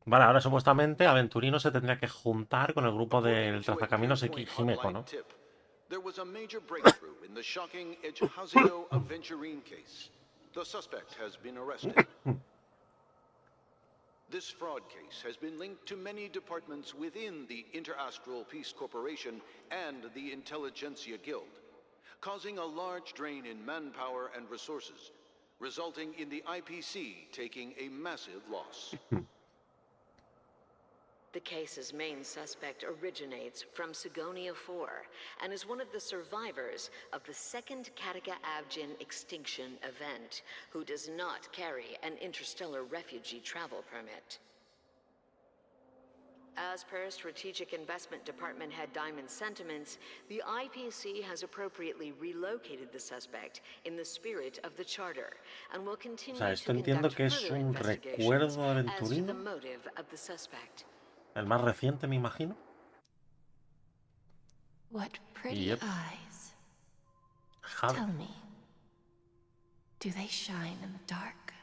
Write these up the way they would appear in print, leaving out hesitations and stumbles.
Vale, ahora supuestamente Aventurino se tendría que juntar con el grupo According del to a trazacaminos pinpoint Jimeco, online ¿no? tip, there was a major breakthrough in the shocking HSR Aventurine case. The suspect has been arrested. This fraud case has been linked to many departments within the Interastral Peace Corporation and the Intelligentsia Guild, causing a large drain in manpower and resources, resulting in the IPC taking a massive loss. The case's main suspect originates from Sigonia 4 and is one of the survivors of the second Kataka-Abjin extinction event, who does not carry an interstellar refugee travel permit. As per Strategic Investment Department Head Diamond's sentiments, the IPC has appropriately relocated the suspect in the spirit of the Charter and will O continue sea, to esto entiendo conduct que es further un investigations recuerdo de as to the Aventurino, motive of the suspect. el más reciente, me imagino. What pretty Yep. eyes. Jade. Tell me, do they shine in the dark?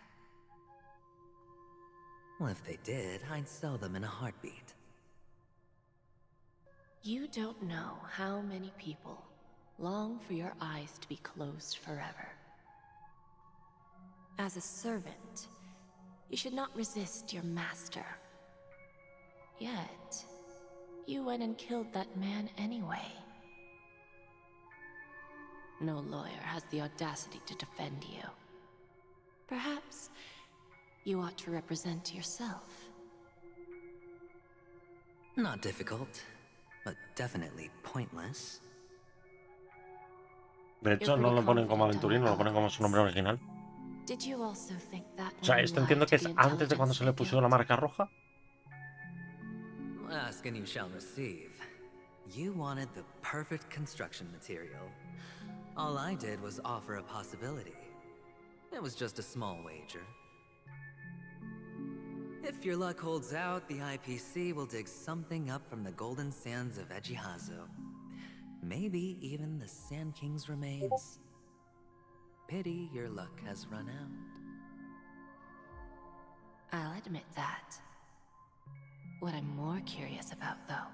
Well, if they did, I'd sell them in a heartbeat. You don't know how many people long for your eyes to be closed forever. As a servant, you should not resist your master. Yet, you went and killed that man anyway. No lawyer has the audacity to defend you. Perhaps you ought to represent yourself. Not difficult, but definitely pointless. De hecho, no lo ponen como Aventurino, lo ponen como su nombre original. Did you also think that O sea, esto entiendo que es antes de cuando se le puso la marca roja. Ask and you shall receive. You wanted the perfect construction material. All I did was offer a possibility. It was just a small wager. If your luck holds out, the IPC will dig something up from the golden sands of Ejihazo. Maybe even the Sand King's remains. Pity your luck has run out. I'll admit that. What I'm more curious about, though,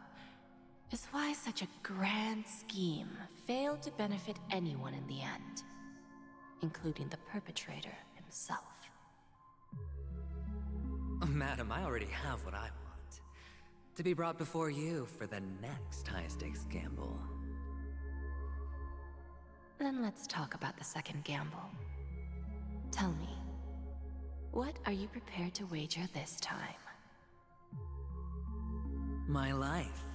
is why such a grand scheme failed to benefit anyone in the end, including the perpetrator himself. Madam, I already have what I want. To be brought before you for the next high-stakes gamble. Then let's talk about the second gamble. Tell me, what are you prepared to wager this time? My life.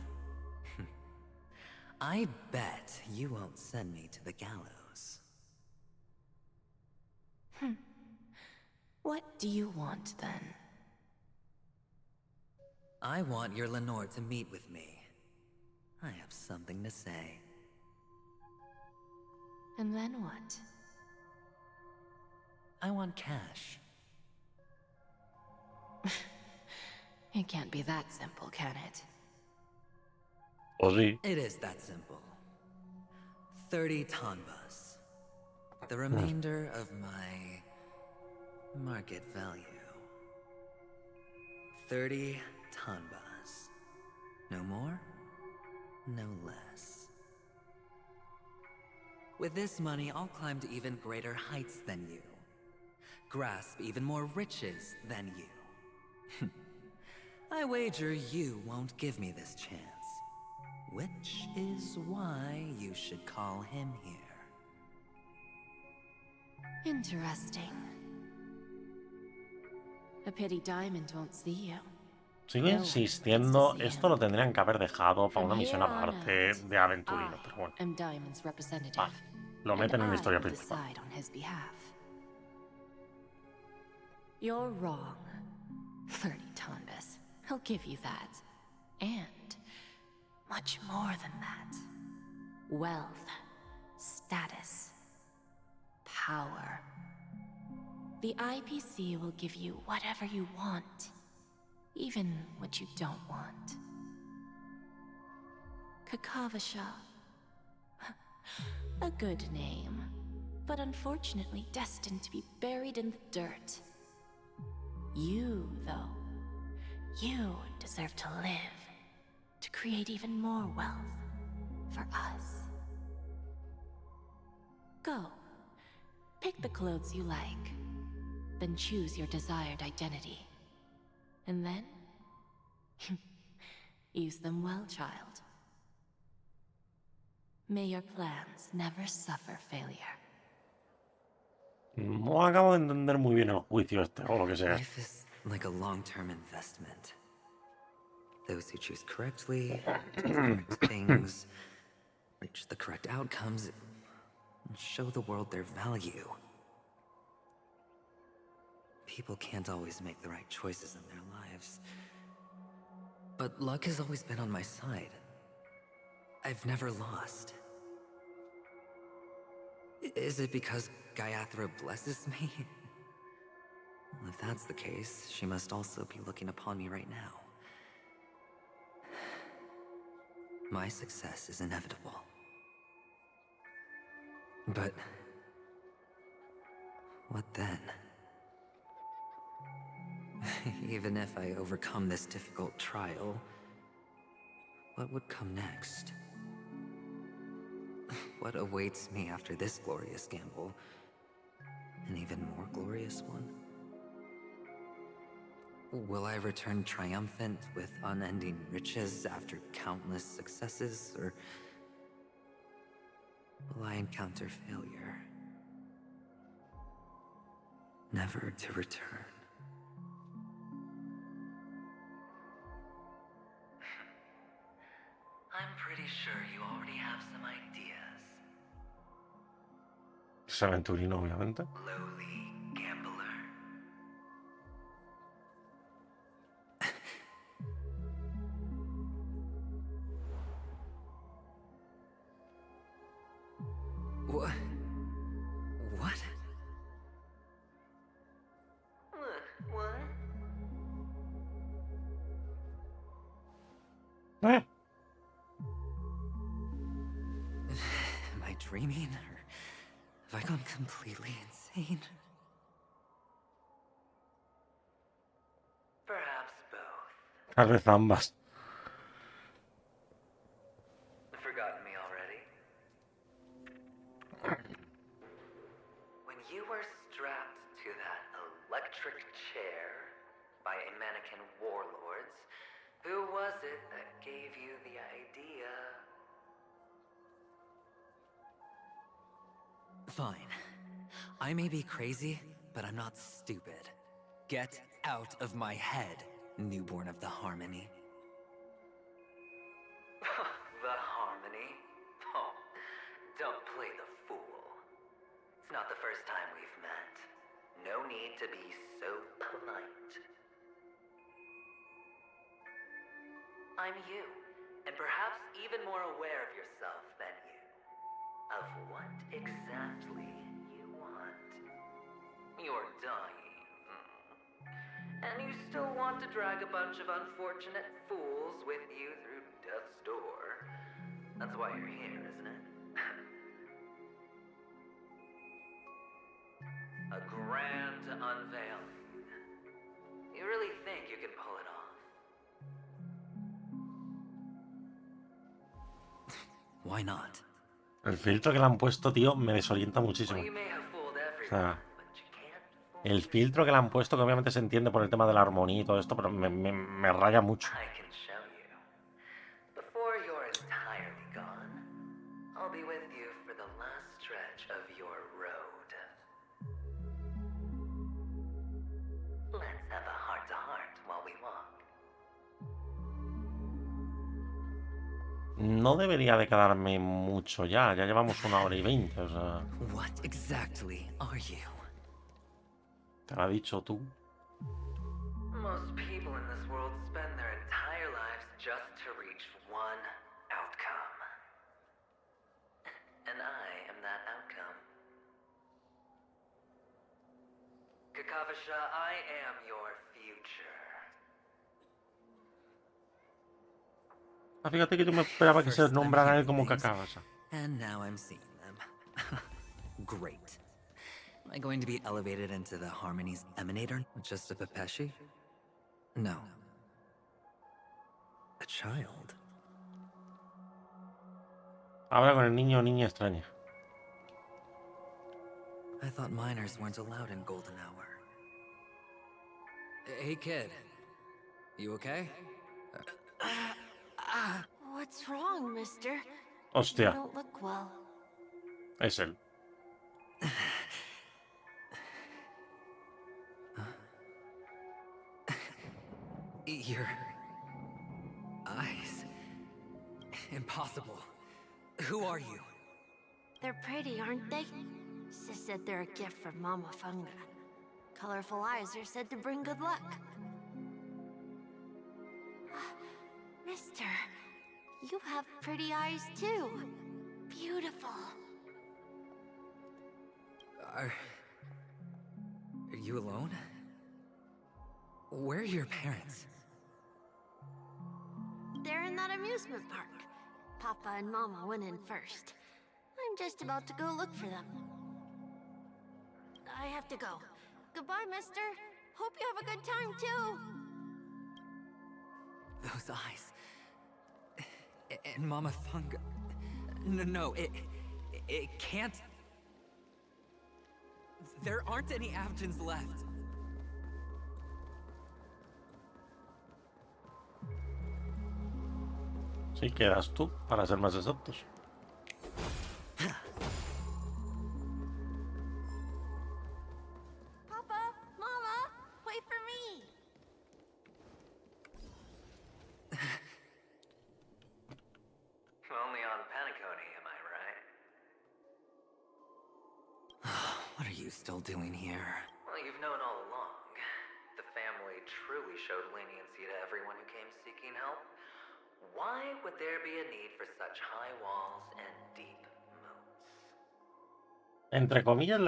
I bet you won't send me to the gallows. What do you want, then? I want your Lenore to meet with me. I have something to say. And then what? I want cash. It can't be that simple, can it? O sí. It is that simple. 30 tanbas. The remainder of my market value. 30 tanbas. No more, no less. With this money, I'll climb to even greater heights than you. Grasp even more riches than you. I wager you won't give me this chance. Which is why you should call him here. Interesting. A pity Diamond won't see you. Sigue insistiendo, esto lo tendrían que haber dejado para una misión aparte de Aventurino, pero bueno. I am Diamond's representative, Vale, lo meten en la historia and I will principal. decide on his behalf. You're wrong. 30 tanbas. He'll give you that. And much more than that. Wealth, status, power. The IPC will give you whatever you want, even what you don't want. Kakavasha. A good name, but unfortunately destined to be buried in the dirt. You, though, You deserve to live, to create even more wealth for us. Go. Pick the clothes you like, then choose your desired identity. And then, use them well, child. May your plans never suffer failure. No acabo de entender muy bien el juicio este, o lo que sea. Life is like a long-term investment. Those who choose correctly, do the correct things, reach the correct outcomes, and show the world their value. People can't always make the right choices in their lives. But luck has always been on my side. I've never lost. Is it because Gayathra blesses me? Well, if that's the case, she must also be looking upon me right now. My success is inevitable. But what then? Even if I overcome this difficult trial, what would come next? What awaits me after this glorious gamble? An even more glorious one? Will I return triumphant with unending riches after countless successes, or will I encounter failure, never to return? I'm pretty sure you already have some ideas. Es aventurino, obviamente. Lowly gambler. What? What? What? ¿Eh? Am I dreaming, or have I gone completely insane? Perhaps both. Tal vez ambas. Forgotten me already? When you were strapped to that electric chair by a mannequin warlords, who was it that gave you the idea? Fine. I may be crazy, but I'm not stupid. Get out of my head, newborn of the Harmony. The Harmony? Oh, don't play the fool. It's not the first time we've met. No need to be so polite. I'm you, and perhaps even more aware of yourself than you. Of what exactly you want. You're dying. And you still want to drag a bunch of unfortunate fools with you through death's door. That's why you're here, isn't it? A grand unveiling. You really think you can pull it off? Why not? El filtro que le han puesto, tío, me desorienta muchísimo. Well, you may have fooled O everyone, sea, but you can't fool el filtro que le han puesto, que obviamente se entiende por el tema de la armonía y todo esto, pero me raya mucho. I can show you. Before you're entirely gone, I'll be with you for the last stretch of your road. Let's have a heart-to-heart while we walk. No debería de quedarme mucho ya. Ya llevamos 1 hora y 20, o sea... What exactly are you? Te lo has dicho tú. Most people in this world spend their entire lives just to reach one outcome. And I am that outcome. Kakavasha, I am your future. Ah, fíjate que yo me esperaba que se First, I'm nombrara él hearing como things, Kakavasa. And now I'm seeing them. Great. Am I going to be elevated into the Harmony's Emanator? Just a Pepeshi? No. A child? Habla con el niño o niña extraña. I thought minors weren't allowed in Golden Hour. Hey, kid. You okay? What's wrong, mister? You Hostia, don't look well. es él. Your eyes. Impossible. Who are you? They're pretty, aren't they? Sis said they're a gift from Mama Funga. Colorful eyes are said to bring good luck. Mister, you have pretty eyes too. Beautiful. Are you alone? Where are your parents? They're in that amusement park. Papa and Mama went in first. I'm just about to go look for them. I have to go. Goodbye, mister. Hope you have a good time, too. Those eyes. And Mama Funga. No, it can't. There aren't any Avgens left. Sí, quedas tú, para ser más exactos. Papa, Mama, wait for me. Only on Penacony, am I right? What are you still doing here? Well, you've known all along. The family truly showed leniency to everyone who came seeking help. Why would there be a need for such high walls and deep moats? Entre comillas,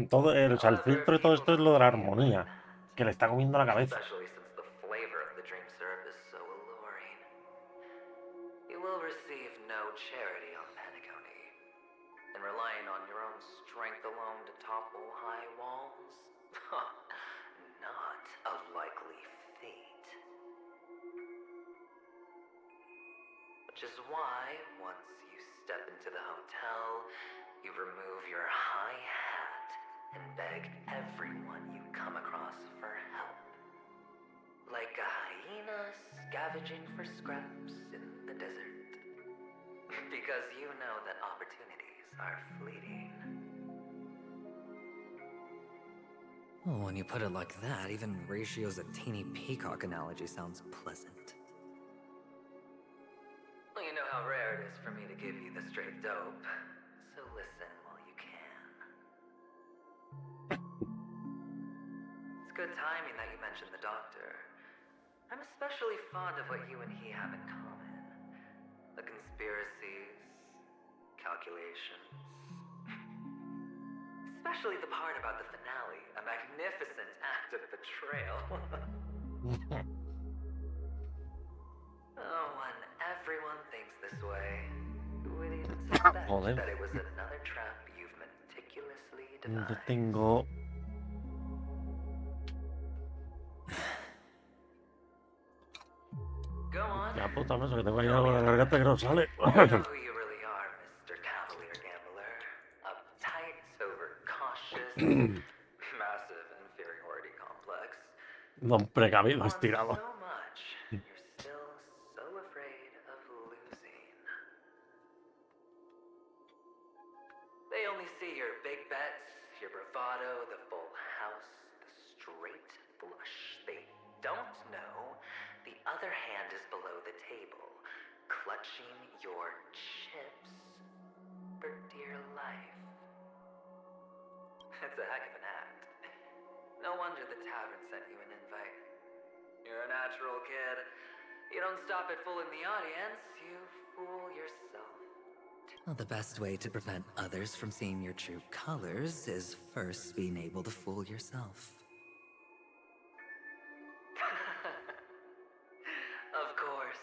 todo o sea, el filtro de todo esto es lo de la armonía, que le está comiendo la cabeza. Especially since the flavor of the dream syrup is so alluring. You will receive no charity on Penacony. And relying on your own strength alone to topple high walls? Not a likely fate. Which is why, once you step into the hotel, you remove your high hat and beg everyone you come across for help. Like a hyena scavenging for scraps in the desert. Because you know that opportunities are fleeting. Well, when you put it like that, even Ratio's a teeny peacock analogy sounds pleasant. Well, you know how rare it is for me to give you the straight dope, so listen while you can. It's good timing that you mentioned the doctor. I'm especially fond of what you and he have in common. The conspiracies, calculations. Especially the part about the finale, a magnificent act of betrayal. Oh, when everyone thinks this way, who would even suspect that it was another trap you've meticulously devised? Tengo... Go on. Ya puta mesa, que tengo ahí algo en la garganta que no sale. You know who you really are, Mr. Cavalier Gambler. Uptight, overcautious, massive inferiority complex. Don precavido estirado. So much, you're still so afraid of losing. They only see your big bets, your bravado, the full house, the straight flush. They don't know the other hand is below the table, clutching your chips for dear life. It's a heck of an act. No wonder the tavern sent you an invite. You're a natural kid. You don't stop at fooling the audience, you fool yourself. Well, the best way to prevent others from seeing your true colors is first being able to fool yourself. Of course.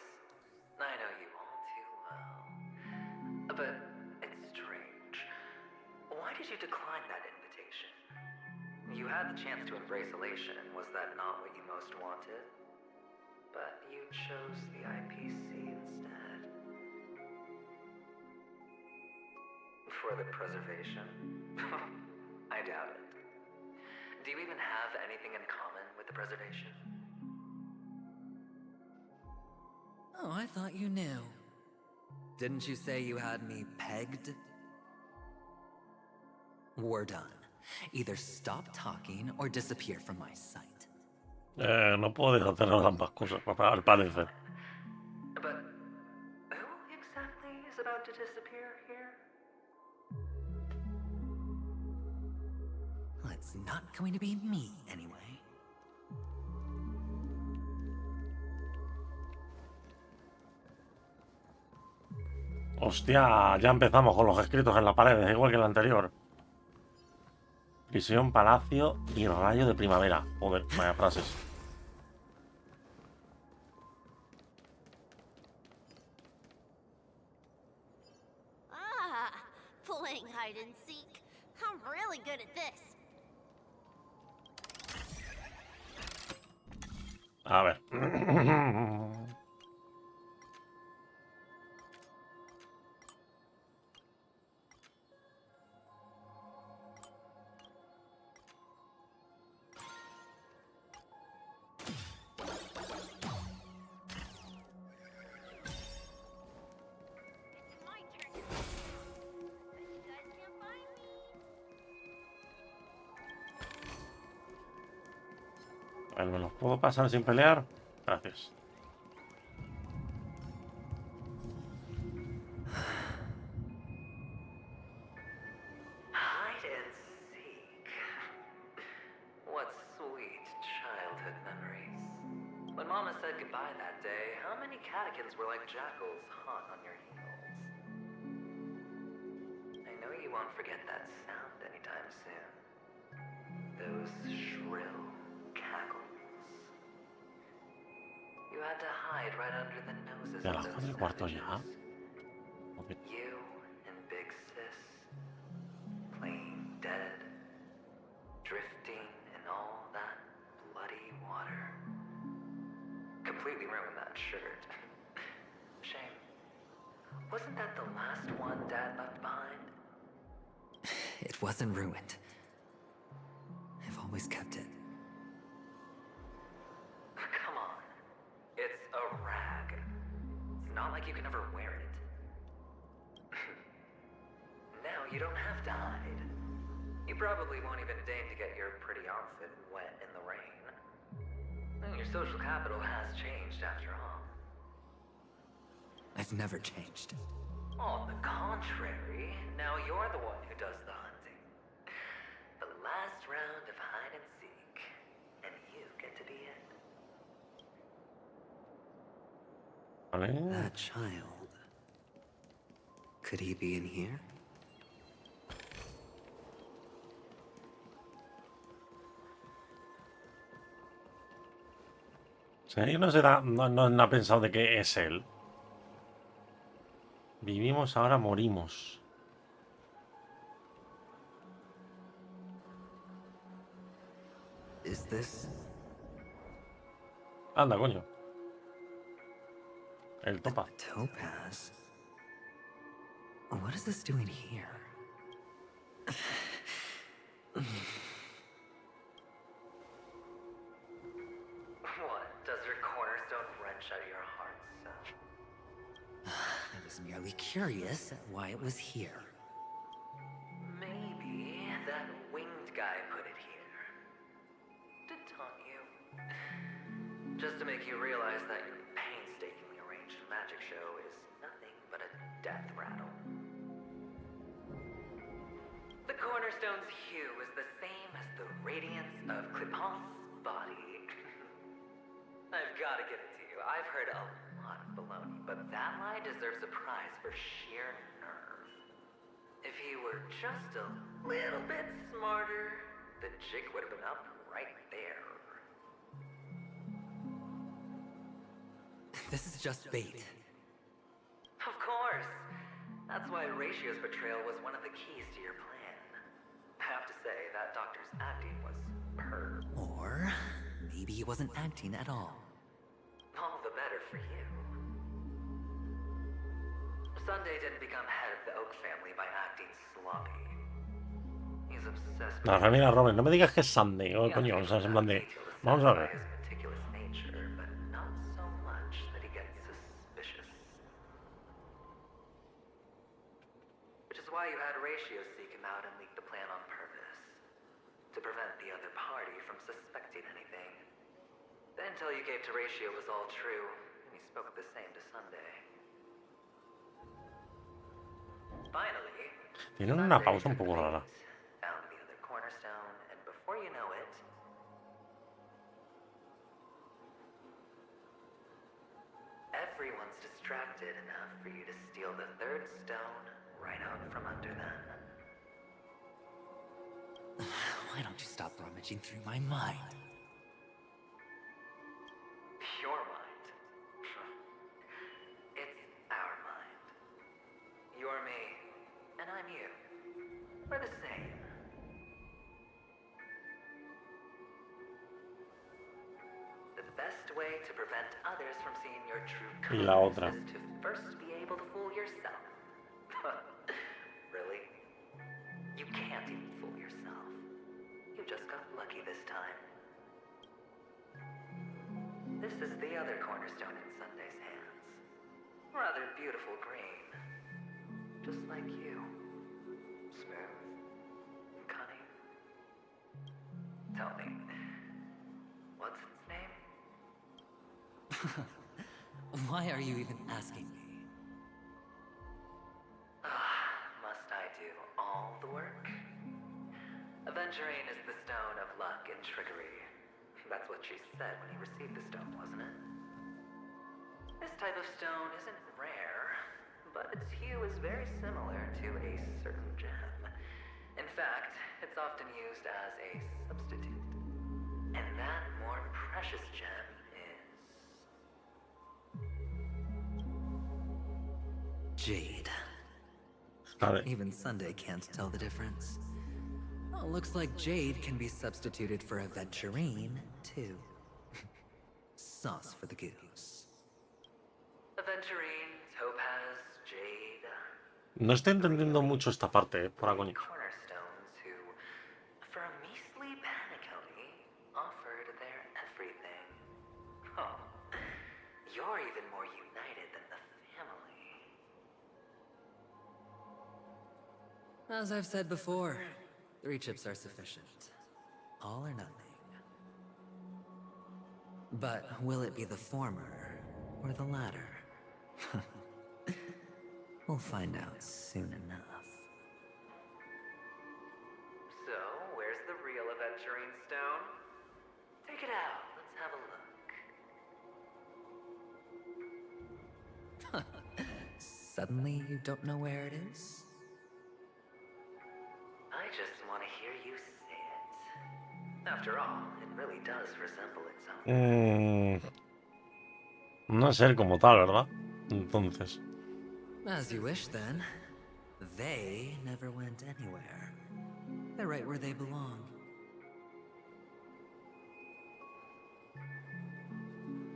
I know you all too well. But it's strange. Why did you decline that invitation? You had the chance to embrace elation. Was that not what you most wanted? but you chose the IPC instead. For the preservation? I doubt it. Do you even have anything in common with the preservation? Oh, I thought you knew. Didn't you say you had me pegged? We're done. Either stop talking or disappear from my sight. No puedes hacer ambas cosas, al parecer. But who exactly is about to disappear here? Well, it's not going to be me, anyway. Hostia, ya empezamos con los escritos en las paredes, igual que el anterior. Prisión, palacio y rayo de primavera. Joder, vaya frases. Ah, playing hide and seek. I'm really good at this. A ver. My turn. You guys can't find me. A ver, ¿me los puedo pasar sin pelear? Gracias. Hide and seek. What sweet childhood memories. When Mama said goodbye that day, how many catechins were like jackals hot on your heels? I know you won't forget that sound anytime soon. Those shrill cackles. You had to hide right under the noses ¿Ya of las those 4:15 ya? savages. Ok. You and Big Sis, playing dead, drifting in all that bloody water. Completely ruined that shirt. Shame. Wasn't that the last one Dad left behind? It wasn't ruined. I've always kept it. Come on. It's a rag. It's not like you can ever wear it. Now you don't have to hide. You probably won't even deign to get your pretty outfit wet in the rain. And your social capital has changed after all. I've never changed. On the contrary, now you're the one who does the hunting. The last round of hide and seek, and you get to be it. Vale. That child. Could he be in here? ¿Sí? No, se da, no ha pensado de que es él. Vivimos, ahora morimos. Is this Anda, coño. El a topa. topaz? What is this doing here? What? Does your cornerstone wrench at your heart, son? I was merely curious at why it was here. Maybe that winged guy put it here. To taunt you. Just to make you realize that your painstakingly arranged magic show is nothing but a death rattle. The cornerstone's hue is the same as the radiance of Clipant's body. I've got to give it to you. I've heard a lot of baloney, but that lie deserves a prize for sheer nerve. If he were just a little bit smarter, the jig would have been up right there. This is just bait. Of course. That's why Ratio's betrayal was one of the keys to your plan. I have to say, that doctor's acting was superb. Or maybe he wasn't acting at all. All for you. Sunday didn't become head of the Oak family by acting sloppy. He's obsessed La with familia Robert, no me digas que es Sunday, he coño, o understands sea, es en plan enough de... detail to Vamos a satisfy ver. his meticulous nature, but not so much that he gets suspicious. Which is why you had Ratio seek him out and leak the plan on purpose. To prevent the other party from suspecting anything. The intel you gave to Ratio was all true, and he spoke the same to Sunday. Finally, Tienen una Sunday pausa un took poco the rara. bait, found the other cornerstone, and before you know it, everyone's distracted enough for you to steal the third stone right out from under them. Why don't you stop rummaging through my mind? Your mind. It's our mind. You're me, and I'm you. We're the same. The best way to prevent others from seeing your true Y la colors otra. is to first be able to fool yourself. Really? You can't even fool yourself. You just got lucky this time. This is the other cornerstone in Sunday's hands. Rather beautiful green. Just like you. Smooth. And cunning. Tell me, what's its name? Why are you even asking me? Must I do all the work? Aventurine is the stone of luck and trickery. That's what she said when you received the stone, wasn't it? This type of stone isn't rare, but its hue is very similar to a certain gem. In fact, it's often used as a substitute. And that more precious gem is... Jade. Vale. Even Sunday can't tell the difference. Oh, looks like Jade can be substituted for Aventurine, too. Sauce for the goose. Aventurine, topaz, jade... No estoy entendiendo mucho esta parte, por la coña. cornerstones who, for a measly penny, offered their everything. Oh, you're even more united than the family. As I've said before, 3 chips are sufficient. All or nothing. But will it be the former or the latter? We'll find out soon enough. So, where's the real Aventurine stone? Take it out, let's have a look. Suddenly you don't know where it is? I just want to hear you say it. After all, it really does resemble its own. No es él como tal, ¿verdad? Entonces. As you wish, then. They never went anywhere. They're right where they belong.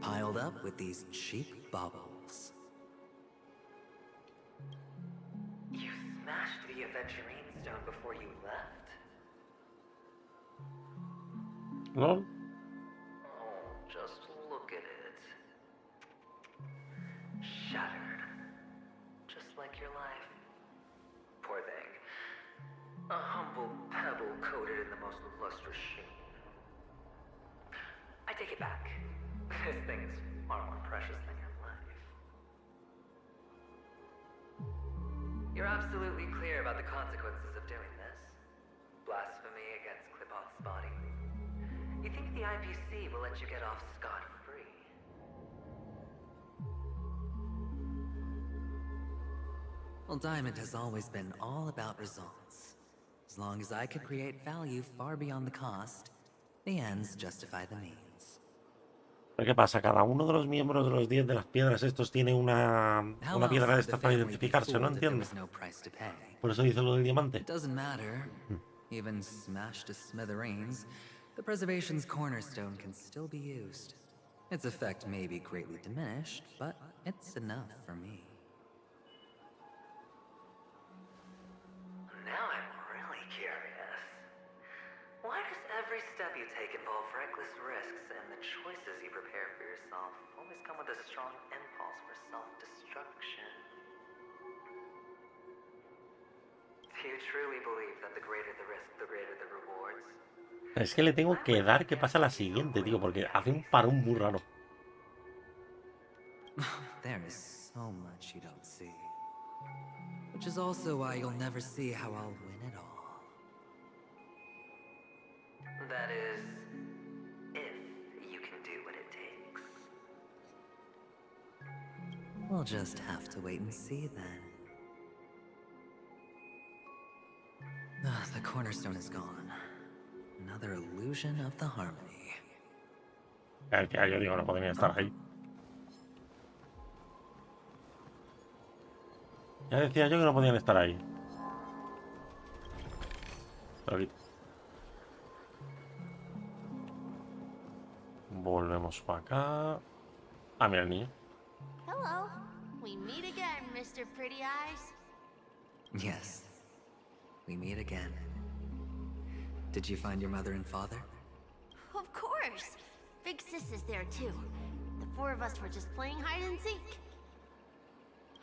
Piled up with these cheap baubles. You smashed the Aventurine stone before you left? ¿No? Oh, just look at it. Shattered. Just like your life. Poor thing. A humble pebble coated in the most lustrous sheen. I take it back. This thing is far more precious than your life. You're absolutely clear about the consequences of doing this. Blasphemy against Clipoth's body. You think the IPC will let you get off scot-free? Well, Diamond has always been all about results. As long as I could create value far beyond the cost, the ends justify the means. ¿Pero qué pasa? Cada uno de los miembros de los 10 de las piedras estos tiene una piedra de estas para identificarse, no entiendo. Por eso dice lo del diamante. It doesn't matter. Even smashed to smithereens, the preservation's cornerstone can still be used. Its effect may be greatly diminished, but it's enough for me. Now I'm really curious. Why does every step you take involve reckless risks, and the choices you prepare for yourself always come with a strong impulse for self-destruction? Do you truly believe that the greater the risk, the greater the rewards? Es que le tengo que dar que pasa la siguiente, tío, porque hace un parón muy raro. There is so much you don't see. Which is also why you'll never see how I'll win it all. That is, if you can do what it takes. We'll just have to wait and see then. The cornerstone is gone. Another illusion of the harmony. Ya, yo digo, no podría estar ahí. Ya decía yo que no podían estar ahí. Pero aquí. Volvemos para acá. Ah, mira el niño. Hello. We meet again, Mr. Pretty Eyes. Yes. We meet again. Did you find your mother and father? Of course. Big Sis is there too. The four of us were just playing hide and seek.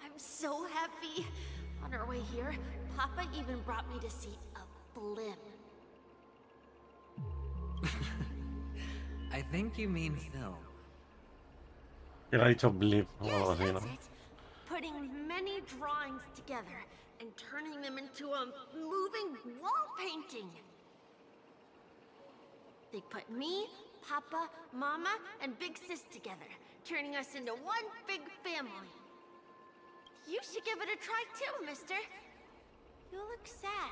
I'm so happy. On our way here, Papa even brought me to see a blimp. I think you mean film. Que le ha dicho blip o Yes, algo así, that's ¿no? it. Putting many drawings together and turning them into a moving wall painting. They put me, Papa, Mama, and Big Sis together, turning us into one big family. You should give it a try too, mister. You look sad.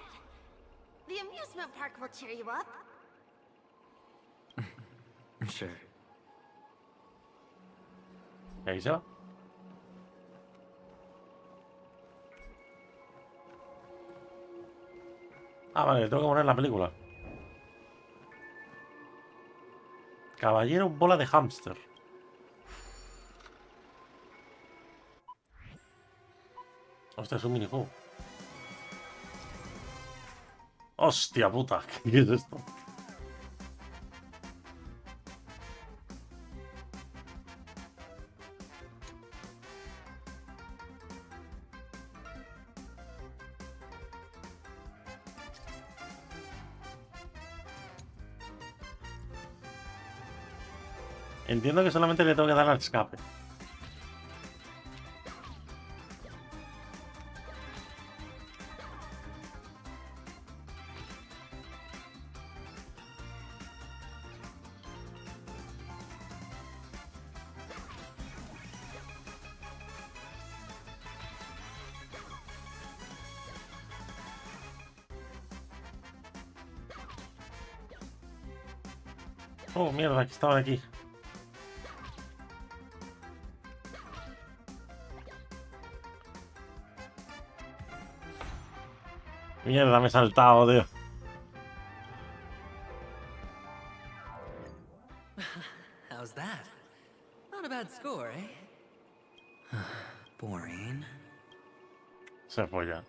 The amusement park will cheer you up. Sure. ¿Y ahí se va? Ah, vale, le tengo que poner la película. Caballero bola de hámster. Hostia, es un minijuego. Hostia puta, ¿qué es esto? Entiendo que solamente le tengo que dar al escape. Oh, mierda, que estaban aquí. Mierda, me he saltado, tío. How's that? Not a bad score, eh? Boring. Se fue ya.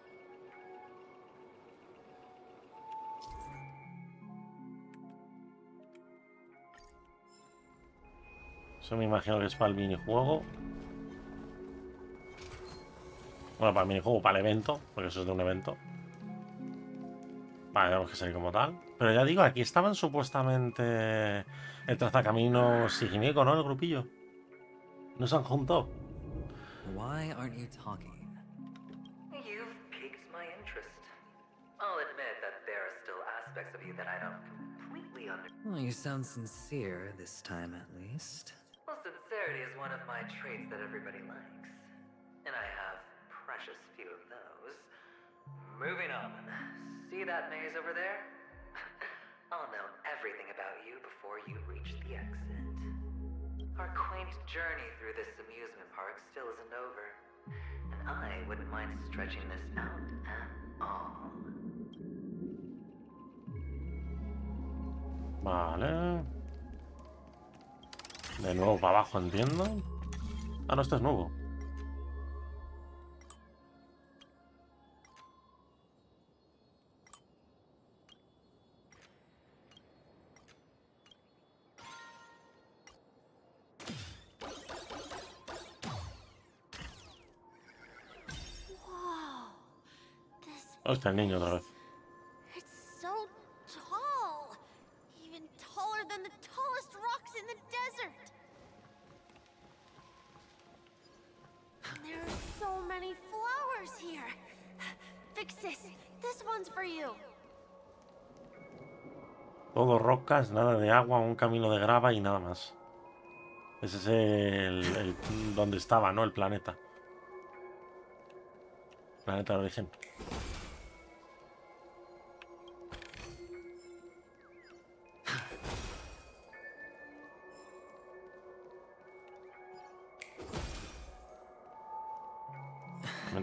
Eso me imagino que es para el minijuego. Bueno, para el minijuego, para el evento, porque eso es de un evento. Vale, tenemos que salir como tal. Pero ya digo, aquí estaban supuestamente el trazacaminos y Gineco, ¿no? El grupillo. ¿No se han juntado? Why aren't you talking? You've piqued my interest. I'll admit that there are still aspects of you that I don't completely understand. Well, you sound sincere this time, at least. Well, sincerity is one of my traits that everybody likes. And I have precious few of those. Moving on. See that maze over there? I'll know everything about you before you reach the exit. Our quaint journey through this amusement park still isn't over. And I wouldn't mind stretching this out at all. Vale. De nuevo para abajo, entiendo. Ah, no, esto es nuevo. Whoa. This Hostia, el niño otra vez. It's so tall. Even taller than the tallest rocks in the desert. And there are so many flowers here. Big sis, this one's for you. Todo rocas, nada de agua, un camino de grava y nada más. Ese es el donde estaba, ¿no? El planeta. Planeta de origen.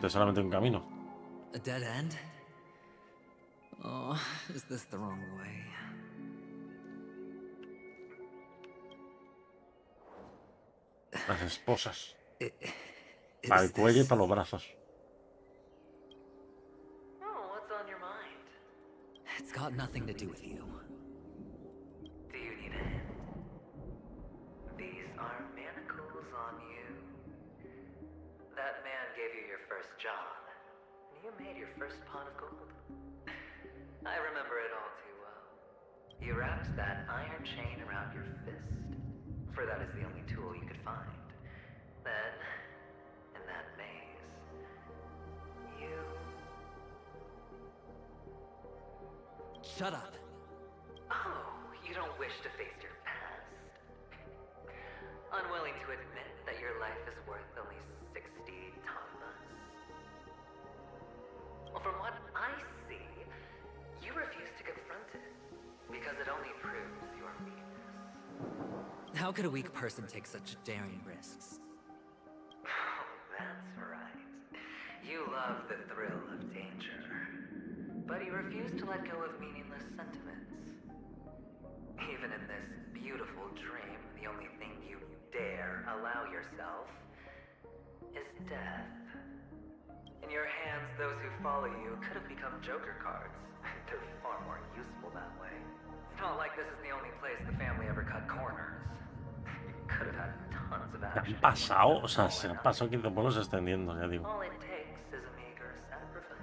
Solamente un camino. A dead end? Oh, is this the wrong way? Las esposas. Is Para el cuello y this- para los brazos. Oh, what's on your mind? It's got nothing to do with you. Do you need a hint? These are manacles on you. That man gave you your first job, and you made your first pot of gold. I remember it all too well. You wrapped that iron chain around your fist, for that is the only tool you could find. Then, in that maze, you... Shut up. Oh, you don't wish to face your past? Unwilling to admit that your life is worth only 60 tamas? Well, from what I see, you refuse to confront it, because it only proves your weakness. How could a weak person take such daring risks? Oh, that's right. You love the thrill of danger. But you refuse to let go of meaningless sentiments. Even in this beautiful dream, the only thing you dare allow yourself is death. In your hands, those who follow you could have become joker cards. They're far more useful that way. It's not like this is the only place the family ever cut corners. Could have had tons of Se action. han pasado, o sea, se han pasado 15 pueblos extendiendo, ya digo. All it takes is a meager sacrifice.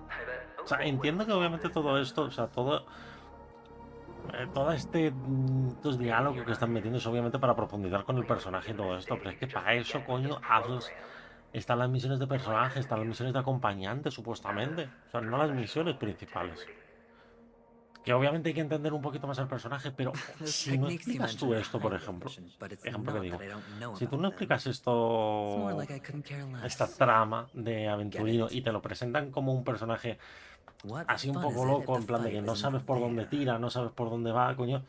I bet. O sea, entiendo que obviamente todo esto, o sea, todo estos diálogos que están metiendo es obviamente para profundizar con el personaje y todo esto, pero es que para eso, coño, están las misiones de personaje, están las misiones de acompañante, supuestamente. O sea, no las misiones principales. Que obviamente hay que entender un poquito más al personaje, pero si no explicas tú esto, por ejemplo, ejemplo que digo, si tú no explicas esto, esta trama de aventurino y te lo presentan como un personaje así un poco loco, en plan de que no sabes por dónde tira, no sabes por dónde va, coño,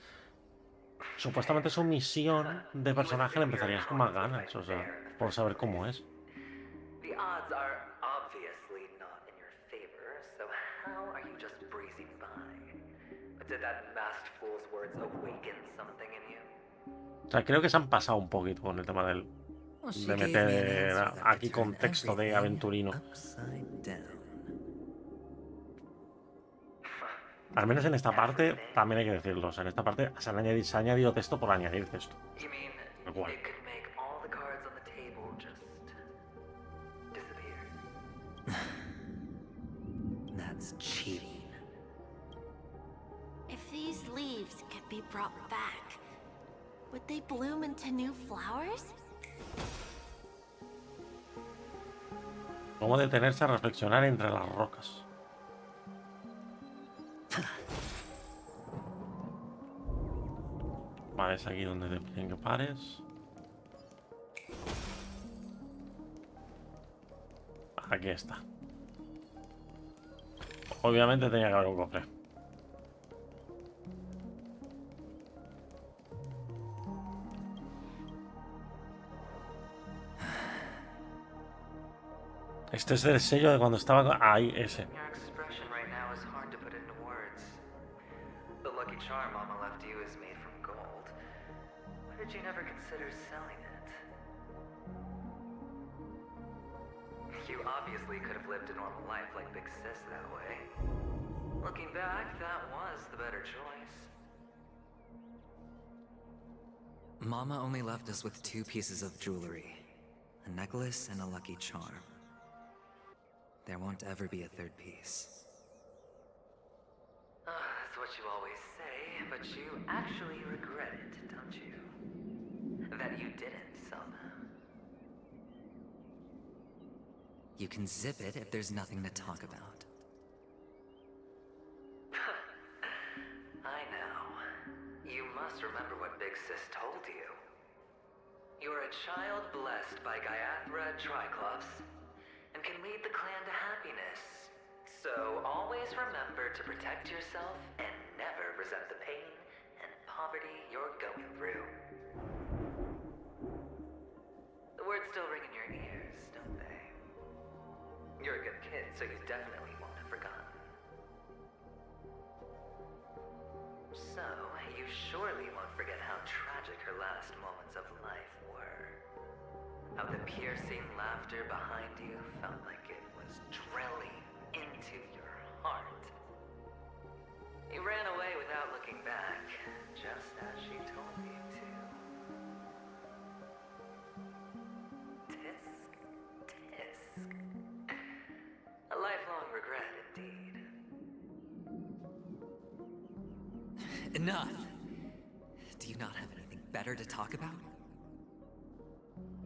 supuestamente su misión de personaje la empezarías con más ganas, o sea, por saber cómo es. The odds are obviously not in your favor, so how are you just breezing by? Did that masked fool's words awaken something in you? O sea, creo que se han pasado un poquito con el tema de meter aquí contexto de aventurino. Al menos en esta parte, también hay que decirlo. O sea, en esta parte se ha añadido texto por añadir texto. You mean Tal cual. it could make all the cards on the table just disappear? That's cheating. If these leaves could be brought back, would they bloom into new flowers? Cómo detenerse a reflexionar entre las rocas. Vale, es aquí donde te piden que pares. Aquí está. Obviamente tenía que haber un cofre. Este es el sello de cuando estaba ahí, ese. Your expression right now is hard to put into words. The lucky charm Mama left you is made from gold. never consider selling it? You obviously could have lived a normal life like Big Sis that way. Looking back, that was the better choice. Mama only left us with 2 pieces of jewelry. A necklace and a lucky charm. There won't ever be a 3rd piece. That's what you always say, but you actually regret it, don't you? That you didn't sell them. You can zip it if there's nothing to talk about. I know. You must remember what Big Sis told you. You're a child blessed by Gaiathra Triclops, and can lead the clan to happiness. So always remember to protect yourself and never resent the pain and poverty you're going through. The words still ring in your ears, don't they? You're a good kid, so you definitely won't have forgotten. So, you surely won't forget how tragic her last moments of life were. How the piercing laughter behind you felt like it was drilling into your heart. You ran away without looking back, just as she told you to. Tisk, tisk. A lifelong regret indeed. Enough! Do you not have anything better to talk about?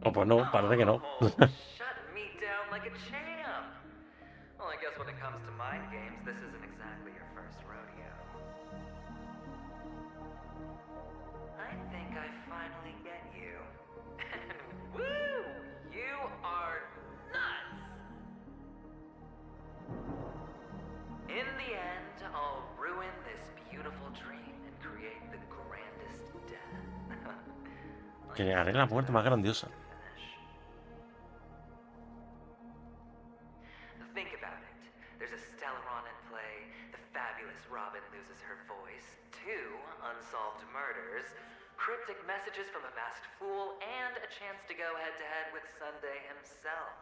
Oh, pues no, parece que no. Shut me down like a champ! Well, I guess when it comes to mind games, this isn't exactly your first rodeo. I think I finally get you. And woo! You are nuts! In the end, I'll ruin this beautiful dream and create the grandest death. Crearé la muerte más grandiosa. Think about it. There's a Stellaron in play, the fabulous Robin loses her voice, 2 unsolved murders, cryptic messages from a masked fool, and a chance to go head-to-head with Sunday himself.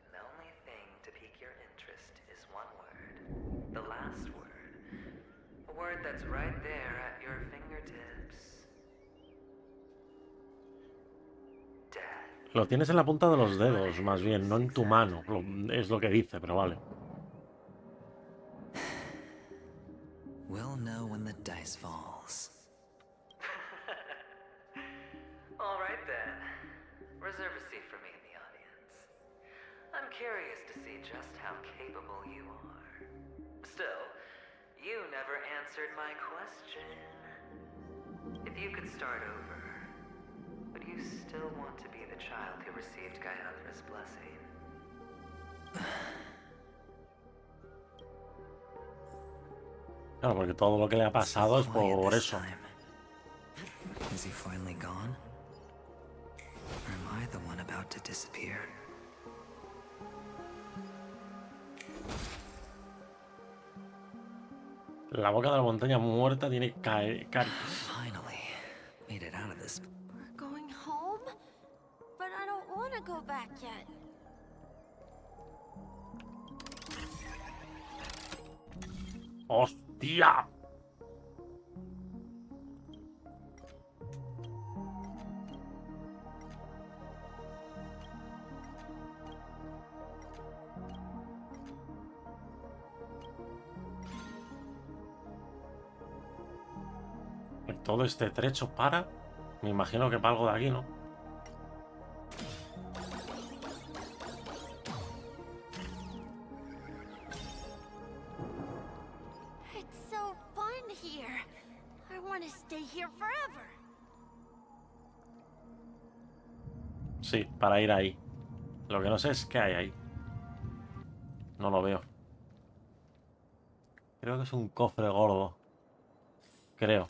And the only thing to pique your interest is one word. The last word. A word that's right there at your fingertips. Death. Lo tienes en la punta de los dedos, más bien, no en tu mano. Es lo que dice, pero vale. We'll know when the dice falls. All right then. Reserve a seat for me in the audience. I'm curious to see just how capable you are. Still, you never answered my question. If you could start over, would you still want to be the child who received Gaiathra's blessing? Claro, porque todo lo que le ha pasado es por This eso. time. Is he finally gone? Or am I the one about to disappear? La boca de la montaña muerta tiene caer. Finally, made it out of this. We're going home? But I don't want to go back yet. ¡Hostia! Todo este trecho para. Me imagino que para algo de aquí, ¿no? It's so fun here. I want to stay here forever. Sí, para ir ahí. Lo que no sé es qué hay ahí. No lo veo. Creo que es un cofre gordo. Creo.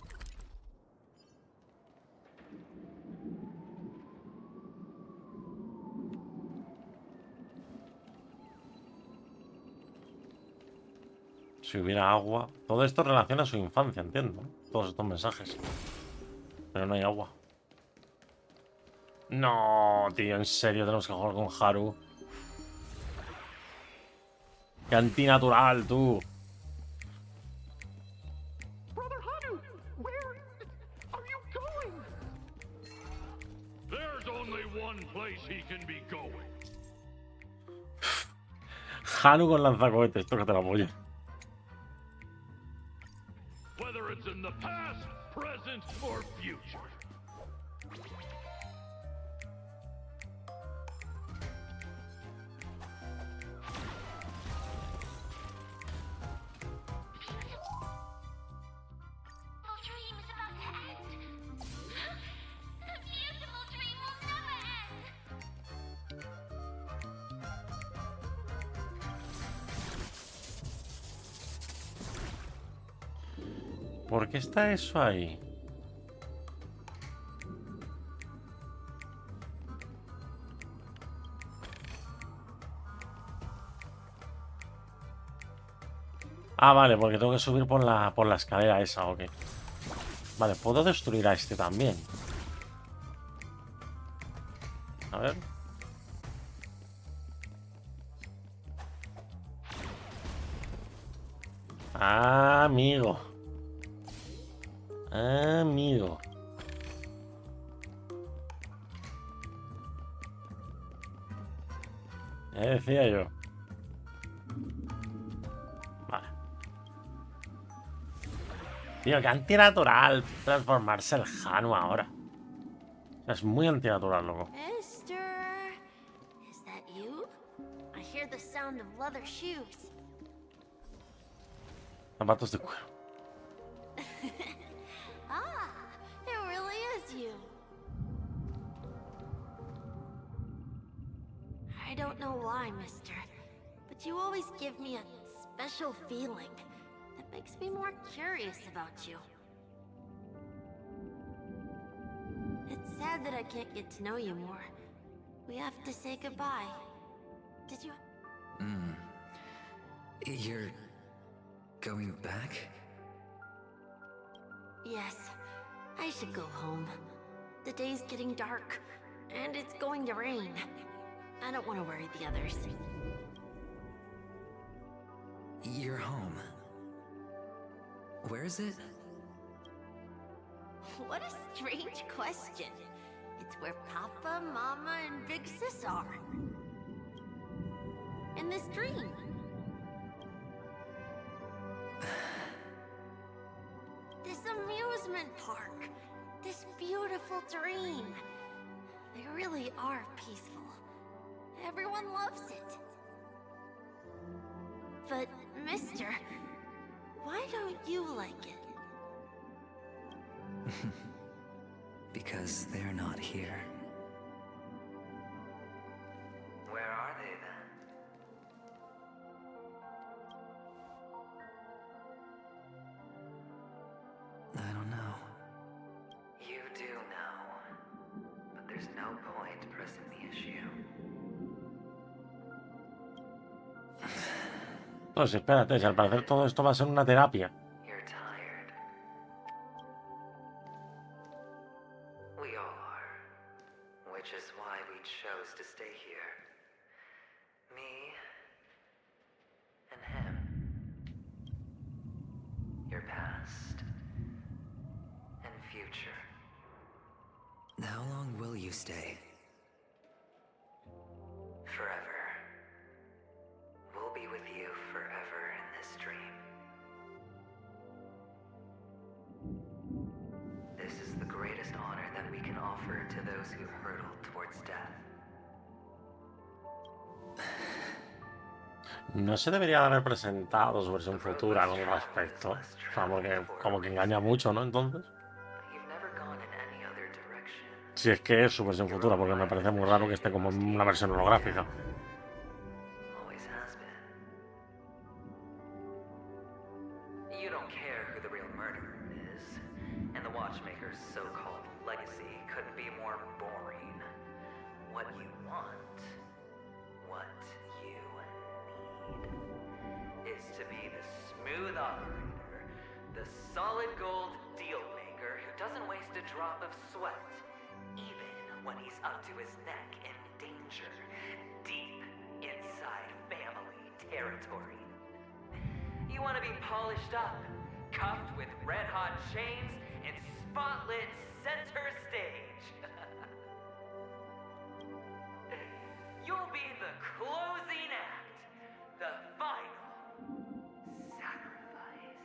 Si hubiera agua. Todo esto relaciona a su infancia, entiendo, ¿no? Todos estos mensajes. Pero no hay agua. No, tío, en serio tenemos que jugar con Haru. Qué antinatural, tú. Brother Hanu, where are you going? There's only one place he can be going. Haru con lanzacohetes, tócate la polla. Whether it's in the past, present, or future. ¿Por qué está eso ahí? Ah, vale, porque tengo que subir por la escalera esa, ok. Vale, puedo destruir a este también. A ver. Ah, amigo. Amigo. Ya decía yo. Vale. Tío, qué antinatural transformarse el Hanu ahora. Es muy antinatural, loco. Mister, is that you? I hear the sound of leather shoes. Zapatos de cuero. Ah, it really is you. I don't know why, mister, but you always give me a special feeling that makes me more curious about you. It's sad that I can't get to know you more. We have to say goodbye. Did you... You're going back? Yes, I should go home. The day's getting dark, and it's going to rain. I don't want to worry the others. You're home. Where is it? What a strange question. It's where Papa, Mama, and Big Sis are. In this dream. This amusement park. This beautiful dream. They really are peaceful. Everyone loves it. But, mister, why don't you like it? Because they're not here. Where are they then? I don't know. You do know. But there's no point pressing the issue. Pues espérate, si al parecer todo esto va a ser una terapia. You're tired. We all are. Which is why we chose to stay here. Me and him. Your past and future. How long will you stay? Forever. We'll be with you forever in this dream. This is the greatest honor that we can offer to those who hurtle towards death. No se debería de haber presentado su versión futura con respecto. O sea, porque como que engaña mucho, ¿no? Entonces. You've never gone in any other direction. Si es que es su versión futura, porque me parece muy raro que esté como en una versión holográfica. Always has been. You don't care who the real murderer is, and the Watchmaker's so-called legacy couldn't be more boring. What you want, what you need, is to be the smooth operator, the solid gold deal maker, anger who doesn't waste a drop of sweat, even when he's up to his neck in danger, deep inside family territory. You want to be polished up, cuffed with red-hot chains, and spotlit center stage. You'll be the closing act, the final sacrifice.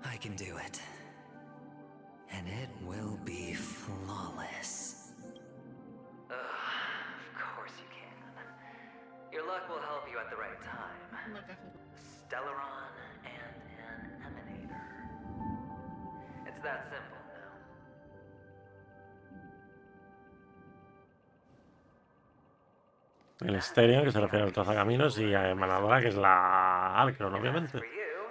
I can do it. And it will be flawless. Of course you can. Your luck will help you at the right time. Stellaron and an emanator. It's that simple now. El estéreo, que se refiere al trazacaminos, y a emanadora, que es la Alcron, As obviamente. for you,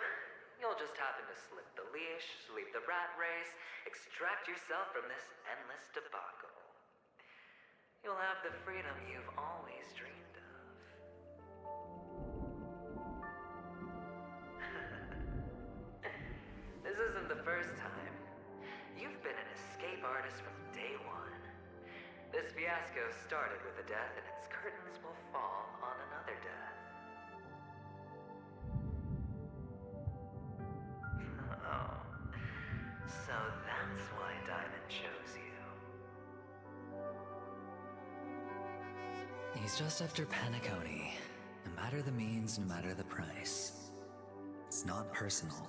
you'll just happen to slip the leash, sweep the rat race, extract yourself from this endless debacle. You'll have the freedom you've always dreamed of. This isn't the first time. You've been an escape artist from day one. This fiasco started with a death, and its curtains will fall on another death. Oh, so that's why Diamond chose you. He's just after Penacony. No matter the means, no matter the price. It's not personal.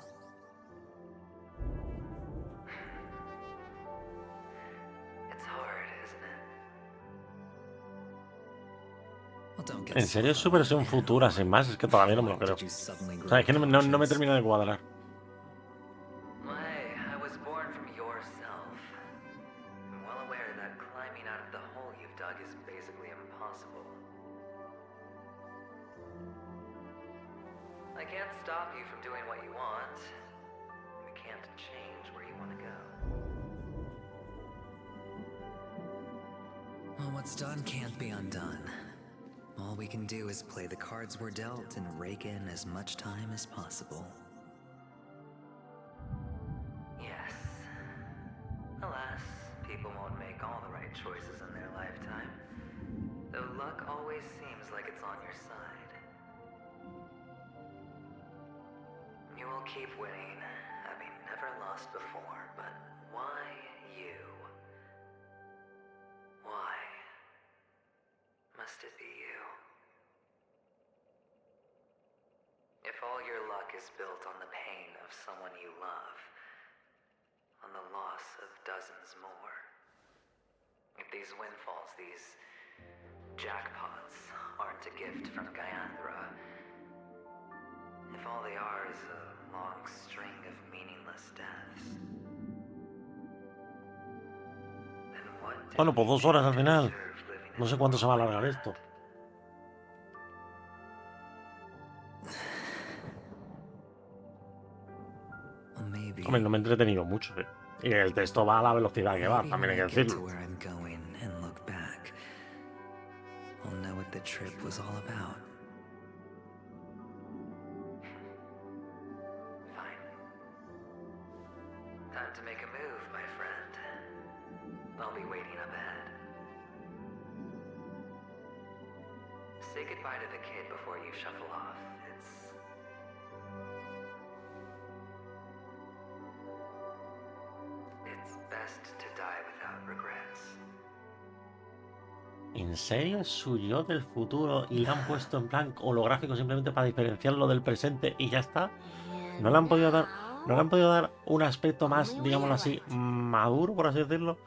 It's hard, isn't it? Well, don't get En serio es su swallowed versión up now. futura, sin más, es que todavía no me lo creo. Did you suddenly O grow sea, es que no me conscious? termina de cuadrar. Hey, I was born from yourself. I'm well aware that climbing out of the hole you've dug is basically impossible. I can't stop you from doing what you want. We can't change where you want to go. Well, what's done can't be undone. All we can do is play the cards we're dealt and rake in as much time as possible. Yes. Alas, people won't make all the right choices in their lifetime. Though luck always seems like it's on your side. You will keep winning, having never lost before, but why you? Why must it be you? If all your luck is built on the pain of someone you love, on the loss of dozens more, if these windfalls, these jackpots, aren't a gift from Gaiathra, if all they are is a long string of meaningless deaths, then what do Bueno, pues we 2 horas do al to final. deserve living in No sé a cuánto se va a world alargar like esto. that? Well, maybe. Hombre, no me he entretenido mucho, ¿eh? Y el texto va a la velocidad que va, Maybe también hay when que I get to decirlo. where I'm going and look back, I'll know what the trip was all about. Fine. Time to make a move, my friend. I'll be waiting up ahead. Say goodbye to the kid before you shuffle off. It's best to die without regrets. ¿En serio es su yo del futuro y le han puesto en plan holográfico simplemente para diferenciarlo del presente y ya está? ¿No le han podido dar, no le han podido dar un aspecto más, digámoslo así, maduro, por así decirlo?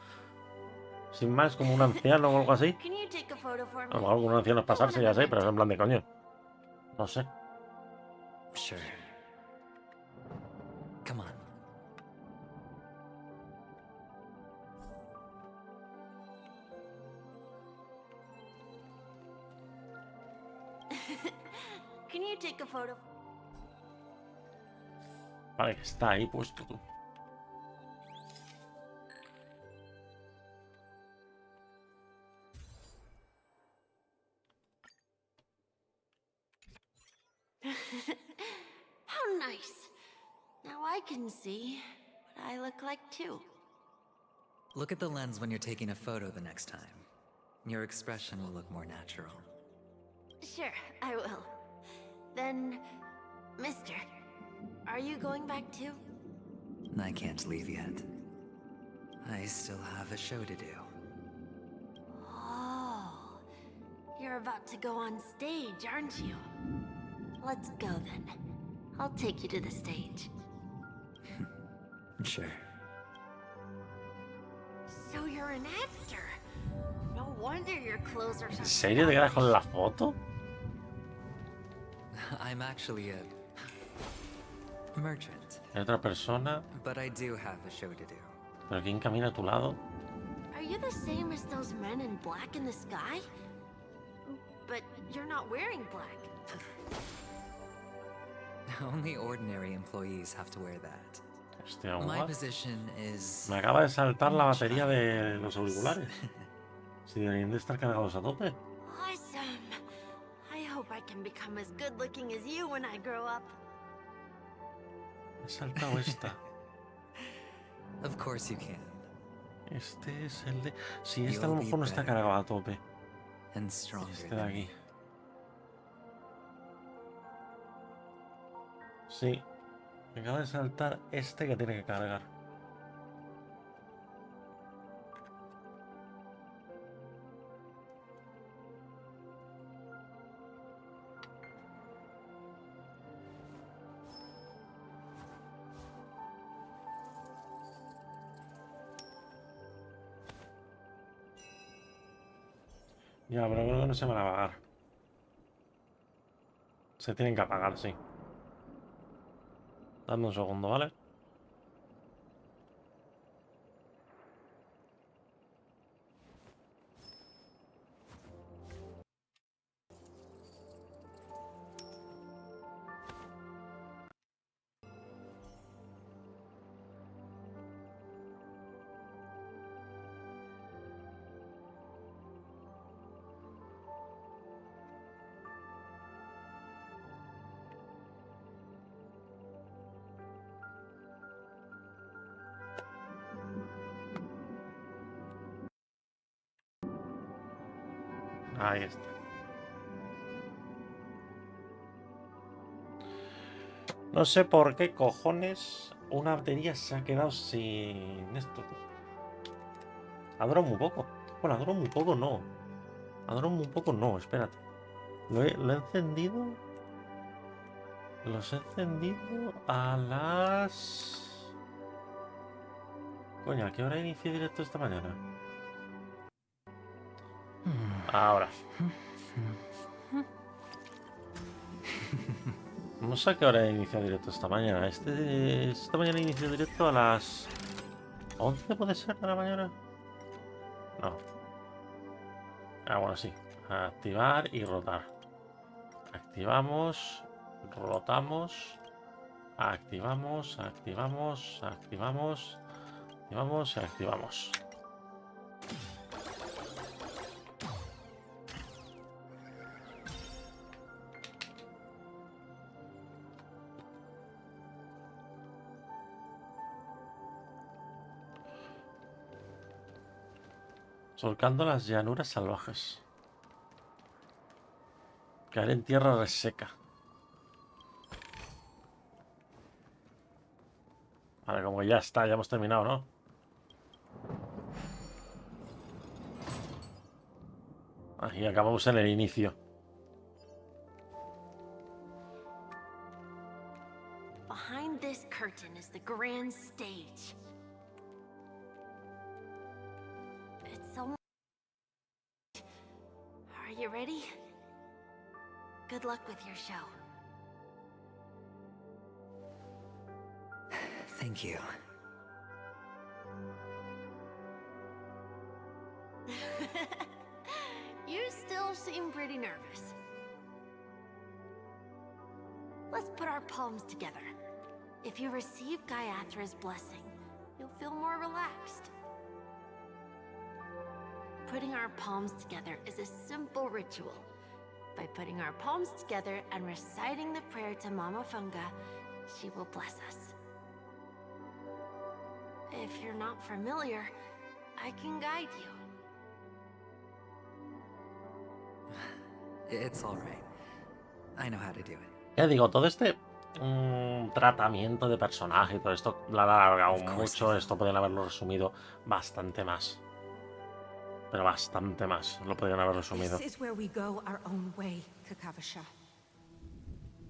Sin más, como un anciano o algo así. Can you take a photo for A me? lo mejor con un anciano es pasarse, ya sé, pero es en plan de coño. No sé. Sure. Come on. Can you take a photo? Vale, que está ahí puesto tú. How nice. Now I can see what I look like too. Look at the lens when you're taking a photo the next time. Your expression will look more natural. Sure, I will. Then, mister, are you going back too? I can't leave yet. I still have a show to do. Oh, you're about to go on stage, aren't you? Let's go then. I'll take you to the stage. Sure. So you're an actor. No wonder your clothes are so ¿En serio te quedas con stylish. la foto? I'm actually a merchant, Hay otra persona. but I do have a show to do. ¿Pero quién camina a tu lado? Are you the same as those men in black in the sky? But you're not wearing black. Only ordinary employees have to wear that. Hostia, My what? position is... Me acaba de saltar la batería de los auriculares. Si deberían de estar cargados a tope. Awesome. I hope I can become as good looking as you when I grow up. Me he saltado esta. Of course you can. Este es el de... Sí, este a lo mejor no está cargado a tope. And stronger Este de than aquí. me. Sí. Me acaba de saltar este que tiene que cargar. Ya, pero creo que no se van a apagar. Se tienen que apagar, sí. Dame un segundo, ¿vale? Ahí está. No sé por qué cojones una batería se ha quedado sin esto. Ha durado muy poco. Bueno, ha durado muy poco, no. Ha durado muy poco, no, espérate. Lo he encendido. Los he encendido a las... Coño, ¿a qué hora inició directo esta mañana? Ahora. No sé a qué hora inició directo esta mañana. Esta mañana inició directo a las 11, ¿puede ser, de la mañana? No. Ah, bueno, sí. Activar y rotar. Activamos, rotamos, activamos, activamos, activamos, activamos y activamos. Solcando las llanuras salvajes. Caer en tierra reseca. Vale, como ya está, ya hemos terminado, ¿no? Aquí acabamos en el inicio. Behind this curtain is the grand stage. It's so... Are you ready? Good luck with your show. Thank you. You still seem pretty nervous. Let's put our palms together. If you receive Gaiathra's blessing, you'll feel more relaxed. Putting our palms together is a simple ritual. By putting our palms together and reciting the prayer to Mama Funga, she will bless us. if you're not familiar, I can guide you. It's alright. I know how to do it. Ya digo, todo este tratamiento de personaje y todo esto lo han alargado Of course mucho. I know. Esto podrían haberlo resumido bastante más. Pero bastante más. Lo podrían haber resumido. This is where we go our own way, Kakavasha.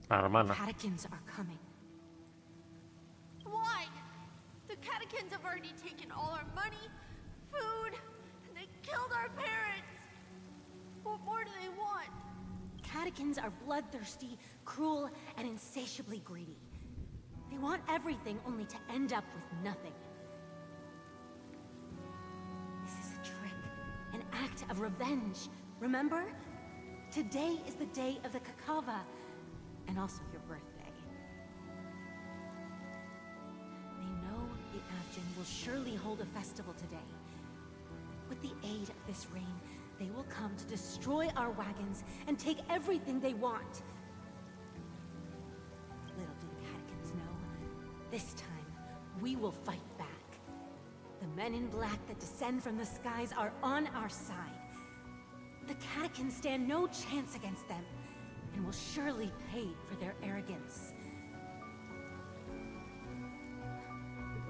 La hermana. Catechins are coming. Why? The catechins have already taken all our money, food, and they killed our parents. What more do they want? Catechins are bloodthirsty, cruel, and insatiably greedy. They want everything only to end up with nothing. This is a trick, an act of revenge. Remember? Today is the day of the Kakava, and also your birthday. They know the Avgin will surely hold a festival today. With the aid of this rain, they will come to destroy our wagons and take everything they want. Little do the Catechins know, this time we will fight back. The men in black that descend from the skies are on our side. The Catechins stand no chance against them, and will surely pay for their arrogance.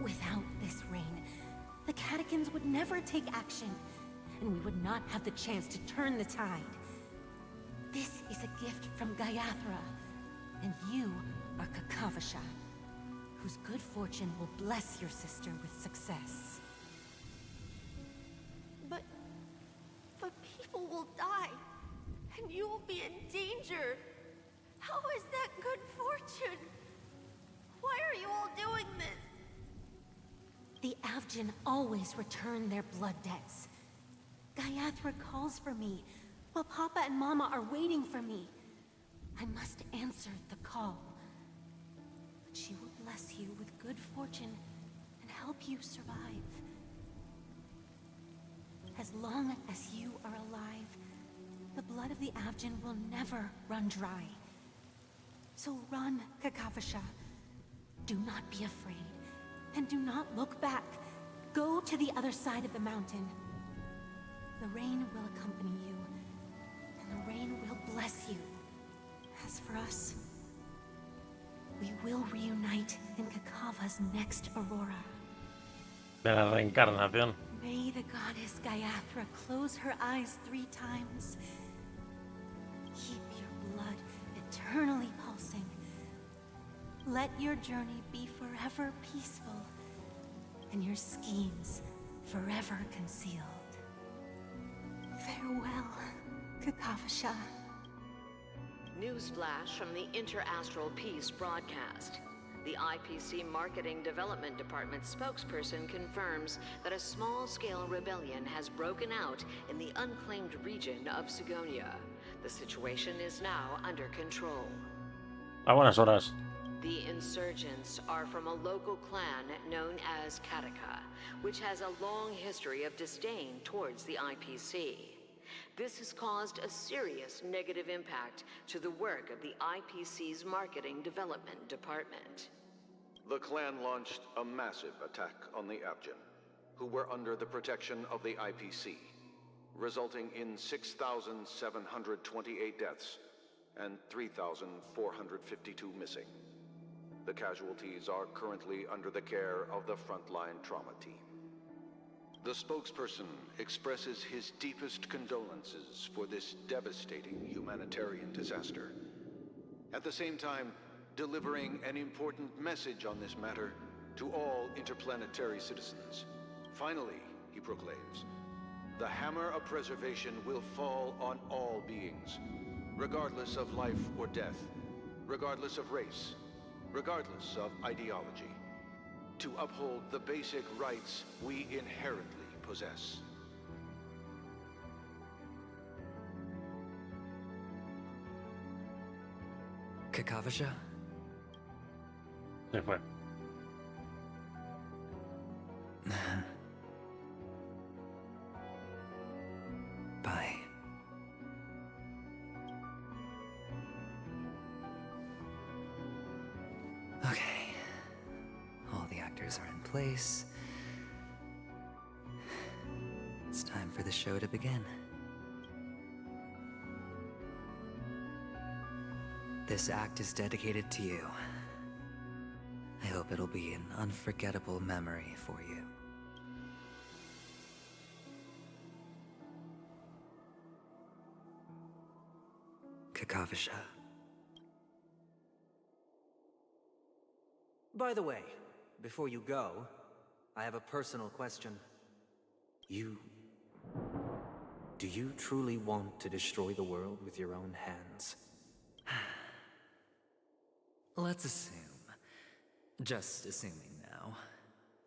Without this rain, the Catechins would never take action, and we would not have the chance to turn the tide. This is a gift from Gayathra, and you are Kakavasha, whose good fortune will bless your sister with success. But people will die, and you will be in danger. How is that good fortune? Why are you all doing this? The Avgin always return their blood debts. Gayathra calls for me, while Papa and Mama are waiting for me. I must answer the call. But she will bless you with good fortune and help you survive. As long as you are alive, the blood of the Avgin will never run dry. So run, Kakavasha. Do not be afraid, and do not look back. Go to the other side of the mountain. The rain will accompany you, and the rain will bless you. As for us, we will reunite in Kakava's next aurora. De la reencarnación. May the goddess Gayathra close her eyes 3 times. Keep your blood eternally pulsing. Let your journey be forever peaceful, and your schemes forever concealed. Farewell, Kakavasha. Newsflash from the Inter-Astral Peace broadcast. The IPC Marketing Development Department spokesperson confirms that a small-scale rebellion has broken out in the unclaimed region of Sigonia. The situation is now under control. A buenas horas. The insurgents are from a local clan known as Kataka, which has a long history of disdain towards the IPC. This has caused a serious negative impact to the work of the IPC's Marketing Development Department. The clan launched a massive attack on the Avgin, who were under the protection of the IPC, resulting in 6,728 deaths and 3,452 missing. The casualties are currently under the care of the frontline trauma team. The spokesperson expresses his deepest condolences for this devastating humanitarian disaster. At the same time, delivering an important message on this matter to all interplanetary citizens. Finally, he proclaims, the hammer of preservation will fall on all beings, regardless of life or death, regardless of race, regardless of ideology, to uphold the basic rights we inherently possess. Kakavasha? Se fue. Bye. Okay. All the actors are in place. it's time for the show to begin. This act is dedicated to you. I hope it'll be an unforgettable memory for you. Kakavasha. By the way, before you go, I have a personal question. Do you truly want to destroy the world with your own hands? Let's assume, just assuming now,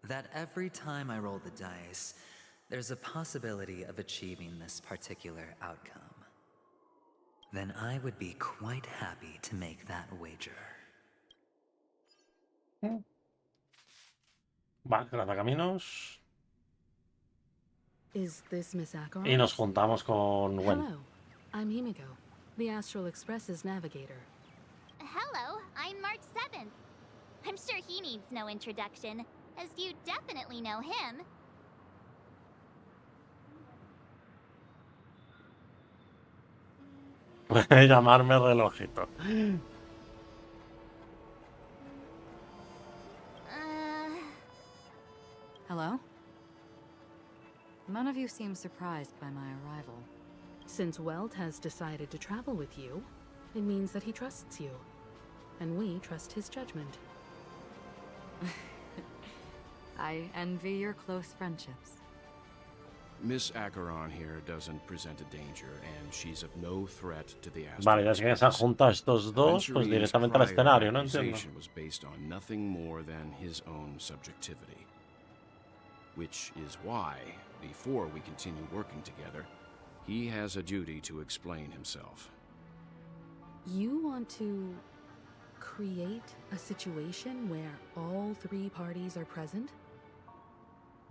that every time I roll the dice, there's a possibility of achieving this particular outcome. Then I would be quite happy to make that wager. Vale, trazacaminos. Is this Miss Acheron? Y nos juntamos con Gwen. Hello, I'm Himiko, the Astral Express's navigator. Hello, I'm March 7th. I'm sure he needs no introduction, as you definitely know him. Puede llamarme relojito. Hello? None of you seem surprised by my arrival. Since Welt has decided to travel with you, it means that he trusts you. And we trust his judgment. I envy your close friendships. Miss Acheron here doesn't present a danger, and she's of no threat to the Vale, ya sé que se han juntado estos dos, pues directamente al escenario, ¿no? Entiendo. Was based on nothing more than his own subjectivity. Which is why, before we continue working together, he has a duty to explain himself. You want to create a situation where all three parties are present?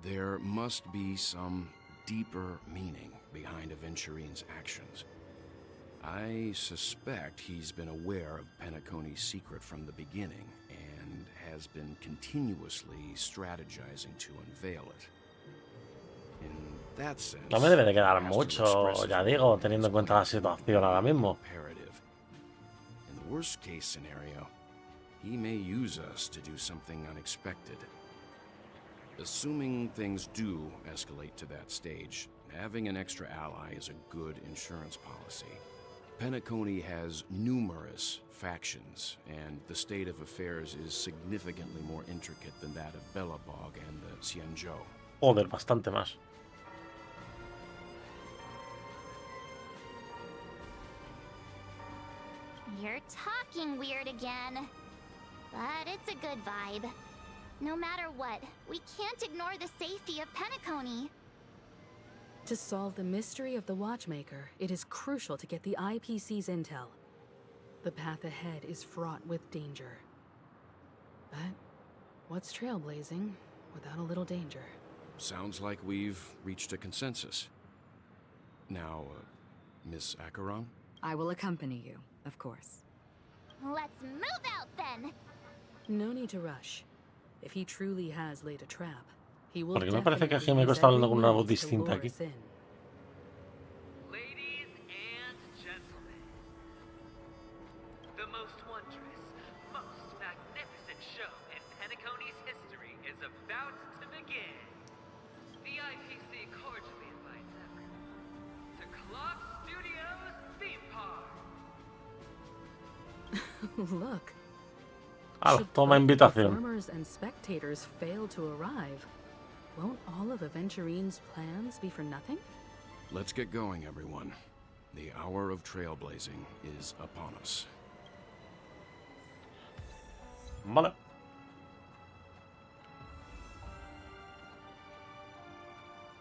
There must be some deeper meaning behind Aventurine's actions. I suspect he's been aware of Penacony's secret from the beginning and has been continuously strategizing to unveil it. In that sense, no me debe de quedar mucho, ya digo, teniendo en cuenta la situación ahora mismo. In the worst case scenario, he may use us to do something unexpected. Assuming things do escalate to that stage, having an extra ally is a good insurance policy. Penacony has numerous factions, and the state of affairs is significantly more intricate than that of Belobog and the Xianzhou. Joder, bastante más. You're talking weird again. But it's a good vibe. No matter what, we can't ignore the safety of Penacony. To solve the mystery of the Watchmaker, it is crucial to get the IPC's intel. The path ahead is fraught with danger. But what's trailblazing without a little danger? Sounds like we've reached a consensus. Now, Miss Acheron? I will accompany you, of course. Let's move out then! No need to rush. If he truly has laid a trap, he will Porque me parece que definitely Himiko use está hablando every con una voz means to distinta lure aquí. us in. Ladies and gentlemen, the most wondrous, most magnificent show in Penacony's history is about to begin. The IPC cordially invites everyone to Clock Studios Theme Park. Look. Toma invitación. Performers and spectators fail to arrive. Won't all of Aventurine's plans be for nothing? Let's get going, everyone. The hour of trailblazing is upon us. Vale.